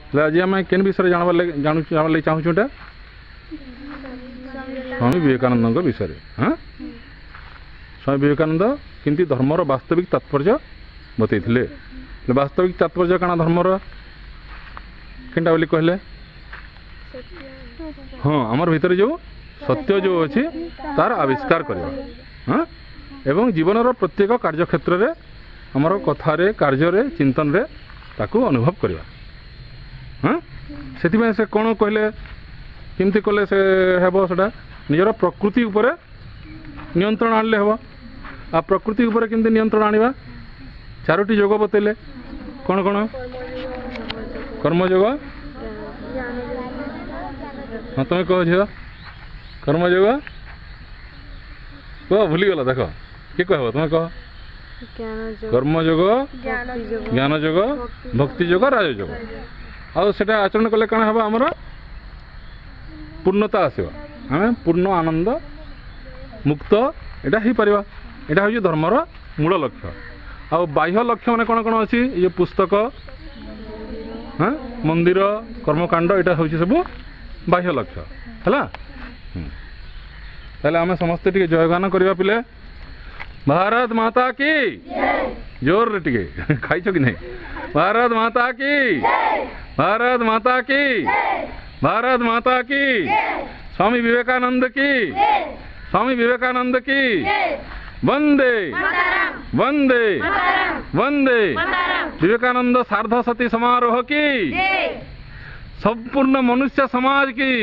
आज आम केन विषय जानवार चाहूँ एटा स्वामी विवेकानंद विषय। हाँ स्वामी विवेकानंद किंती धर्मर वास्तविक तात्पर्य बतई वास्तविक तात्पर्य काना धर्मर केनटा बोली कहले। हाँ आमर भीतर जो सत्य जो अच्छी तार आविष्कार करवा। हाँ एवं जीवन प्रत्येक कार्य क्षेत्र में आमर कथार कार्य चिंतन रे ताकू अनुभव करवा। हाँ से से कौन कहले केमती कले से हेबो सेटा निजर प्रकृति उपरे नियंत्रण आनले हेबो। आ प्रकृति उपरे केमती नियंत्रण आनिबा चारोटी योग बतैले कौन कौन कर्मयोग। हाँ तुम कह झील कर्मयोग कह भूलीगल देख किए कह तुम कह कर्मयोग ज्ञान योग भक्ति योग राजयोग आउ से आचरण कले कण हम आमर पूर्णता आसवा आम पूर्ण आनंद मुक्त एटा हो पार। एटा हूँ धर्मर मूल लक्ष्य। आ बाह्य लक्ष्य मैंने कौन कौन अच्छी ये पुस्तक हाँ मंदिर कर्मकांड यहाँ हूँ सब बाह्य लक्ष्य है। ताले आम समस्ते टे जयगान करवा पिले भारत माता की जोर रे टिके खाई कि नहीं भारत माता की भारत माता की भारत माता की स्वामी विवेकानंद की स्वामी विवेकानंद की वंदे वंदे वंदे विवेकानंद सार्ध सती समारोह की संपूर्ण मनुष्य समाज की